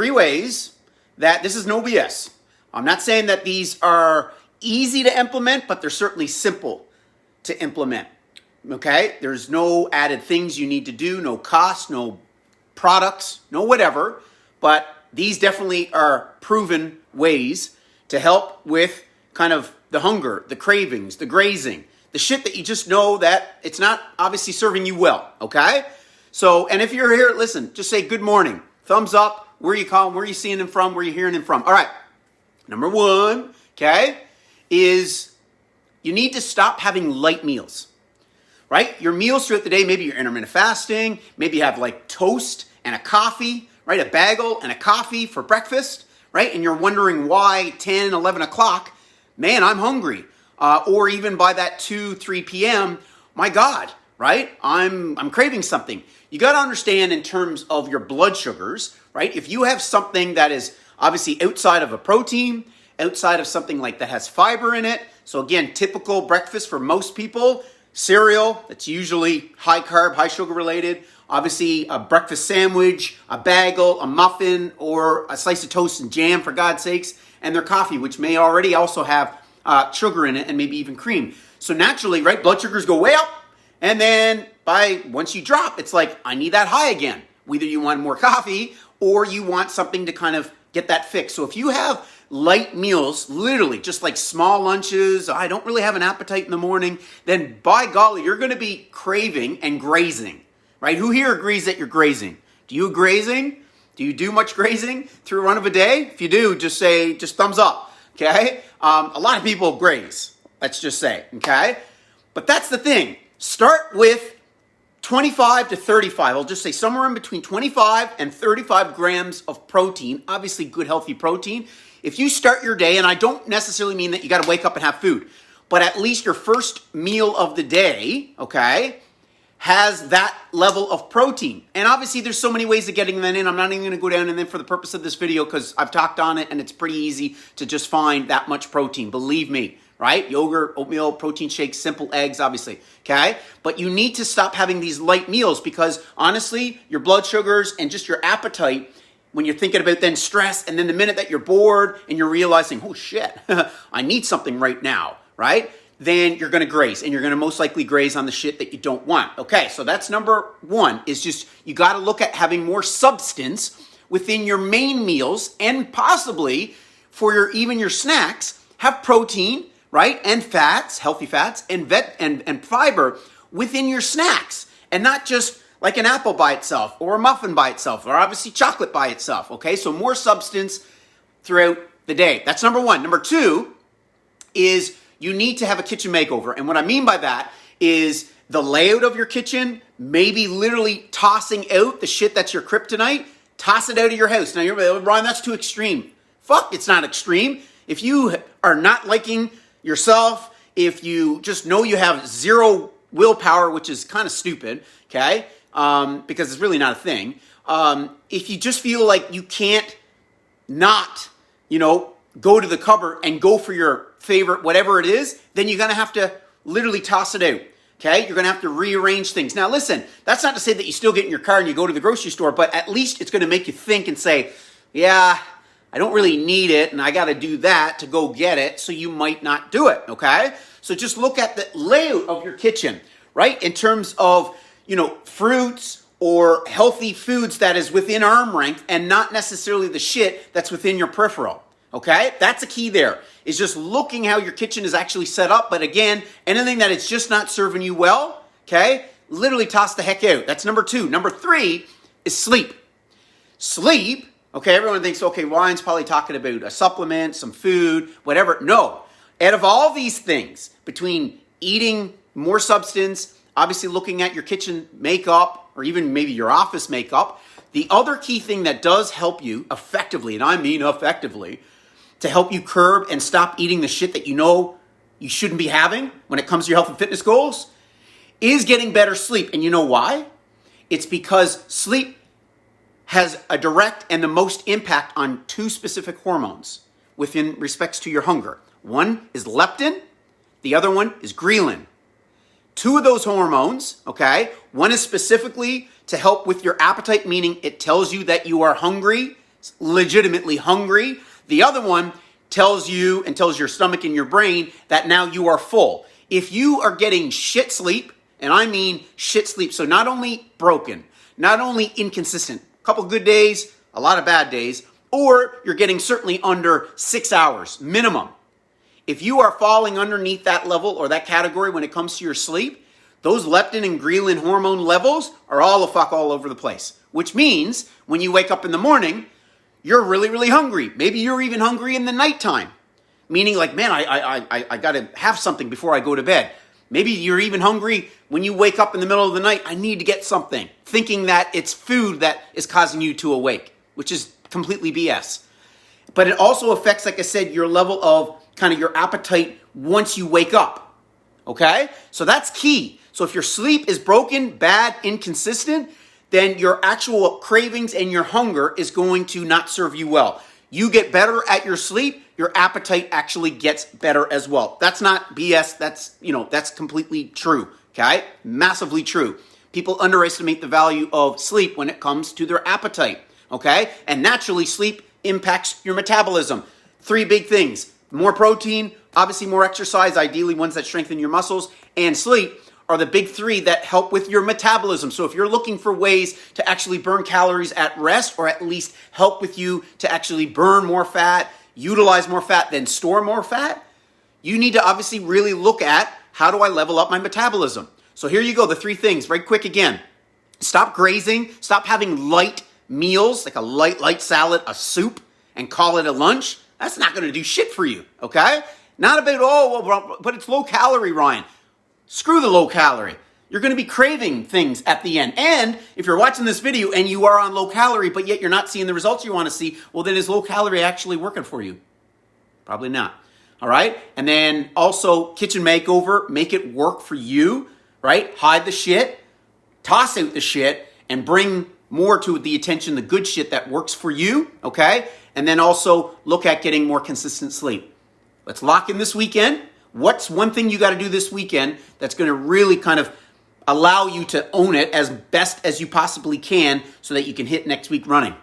3 ways that this is no BS. I'm not saying that these are easy to implement, but they're certainly simple to implement. Okay? There's no added things you need to do, no cost, no products, no whatever, but these definitely are proven ways to help with kind of the hunger, the cravings, the grazing, the shit that you just know that it's not obviously serving you well, okay? So, and if you're here, listen, just say good morning, thumbs up, where you calling, where you seeing them from, where you hearing them from. All right, number 1, okay, is you need to stop having light meals, right? Your meals throughout the day, maybe you're intermittent fasting, maybe you have like toast and a coffee, right? A bagel and a coffee for breakfast, right? And you're wondering why 10, 11 o'clock, man, I'm hungry. Or even by that 2, 3 p.m., my God, right? I'm craving something. You got to understand in terms of your blood sugars, right? If you have something that is obviously outside of a protein, outside of something like that has fiber in it. So again, typical breakfast for most people, cereal, that's usually high carb, high sugar related. Obviously a breakfast sandwich, a bagel, a muffin, or a slice of toast and jam for God's sakes, and their coffee, which may already also have sugar in it and maybe even cream. So naturally, right, blood sugars go way up, and then once you drop, it's like, I need that high again. Whether you want more coffee or you want something to kind of get that fix. So if you have light meals, literally just like small lunches, I don't really have an appetite in the morning, then by golly, you're going to be craving and grazing, right? Who here agrees that you're grazing? Do you grazing? Do you do much grazing through a run of a day? If you do, just thumbs up, okay? A lot of people graze, let's just say, okay? But that's the thing. Start with 25 to 35. I'll just say somewhere in between 25 and 35 grams of protein, obviously good healthy protein. If you start your day, and I don't necessarily mean that you got to wake up and have food, but at least your first meal of the day, okay, has that level of protein. And obviously there's so many ways of getting that in. I'm not even going to go down in there for the purpose of this video because I've talked on it and it's pretty easy to just find that much protein. Believe me, right? Yogurt, oatmeal, protein shakes, simple eggs, obviously, okay? But you need to stop having these light meals because honestly, your blood sugars and just your appetite, when you're thinking about then stress, and then the minute that you're bored and you're realizing, oh shit, I need something right now, right? Then you're going to graze, and you're going to most likely graze on the shit that you don't want. Okay, so that's number 1, is just you got to look at having more substance within your main meals, and possibly for even your snacks, have protein, right, and fats, healthy fats, and fiber within your snacks, and not just like an apple by itself, or a muffin by itself, or obviously chocolate by itself, okay? So more substance throughout the day. That's number 1. Number 2 is you need to have a kitchen makeover. And what I mean by that is the layout of your kitchen, maybe literally tossing out the shit that's your kryptonite, toss it out of your house. Now you're like, Ron, that's too extreme. Fuck, it's not extreme. If you are not liking yourself, if you just know you have zero willpower, which is kind of stupid, okay, because it's really not a thing. If you just feel like you can't not, go to the cupboard and go for your favorite, whatever it is, then you're going to have to literally toss it out, okay? You're going to have to rearrange things. Now, listen, that's not to say that you still get in your car and you go to the grocery store, but at least it's going to make you think and say, yeah, I don't really need it, and I got to do that to go get it, so you might not do it, okay? So just look at the layout of your kitchen, right? In terms of, fruits or healthy foods that is within arm length and not necessarily the shit that's within your peripheral. Okay, that's a key there, is just looking how your kitchen is actually set up. But again, anything that is just not serving you well, okay, literally toss the heck out. That's number 2. Number 3 is sleep. Sleep, okay, everyone thinks, okay, Ryan's probably talking about a supplement, some food, whatever. No, out of all these things, between eating more substance, obviously looking at your kitchen makeup, or even maybe your office makeup, the other key thing that does help you effectively, and I mean effectively, to help you curb and stop eating the shit that you know you shouldn't be having when it comes to your health and fitness goals, is getting better sleep. And you know why? It's because sleep has a direct and the most impact on 2 specific hormones within respects to your hunger. One is leptin, the other one is ghrelin. 2 of those hormones, okay, one is specifically to help with your appetite, meaning it tells you that you are hungry, legitimately hungry. The other one tells you and tells your stomach and your brain that now you are full. If you are getting shit sleep, and I mean shit sleep, so not only broken, not only inconsistent, a couple good days, a lot of bad days, or you're getting certainly under 6 hours minimum. If you are falling underneath that level or that category when it comes to your sleep, those leptin and ghrelin hormone levels are all over the place, which means when you wake up in the morning, you're really, really hungry. Maybe you're even hungry in the nighttime, meaning like, man, I got to have something before I go to bed. Maybe you're even hungry when you wake up in the middle of the night. I need to get something, thinking that it's food that is causing you to awake, which is completely BS. But it also affects, like I said, your level of kind of your appetite once you wake up. Okay? So that's key. So if your sleep is broken, bad, inconsistent, then your actual cravings and your hunger is going to not serve you well. You get better at your sleep, your appetite actually gets better as well. That's not BS. That's completely true. Okay? Massively true. People underestimate the value of sleep when it comes to their appetite. Okay? And naturally, sleep impacts your metabolism. 3 big things. More protein, obviously more exercise, ideally ones that strengthen your muscles, and sleep are the big 3 that help with your metabolism. So if you're looking for ways to actually burn calories at rest, or at least help with you to actually burn more fat, utilize more fat, then store more fat, you need to obviously really look at how do I level up my metabolism. So here you go, the 3 things, right quick again. Stop grazing, stop having light meals, like a light salad, a soup, and call it a lunch. That's not going to do shit for you, okay? Not a bit, but it's low calorie, Ryan. Screw the low calorie. You're going to be craving things at the end. And if you're watching this video and you are on low calorie, but yet you're not seeing the results you want to see, well, then is low calorie actually working for you? Probably not. All right? And then also kitchen makeover, make it work for you, right? Hide the shit, toss out the shit, and bring more to the attention, the good shit that works for you, okay? And then also look at getting more consistent sleep. Let's lock in this weekend. What's one thing you got to do this weekend that's going to really kind of allow you to own it as best as you possibly can so that you can hit next week running?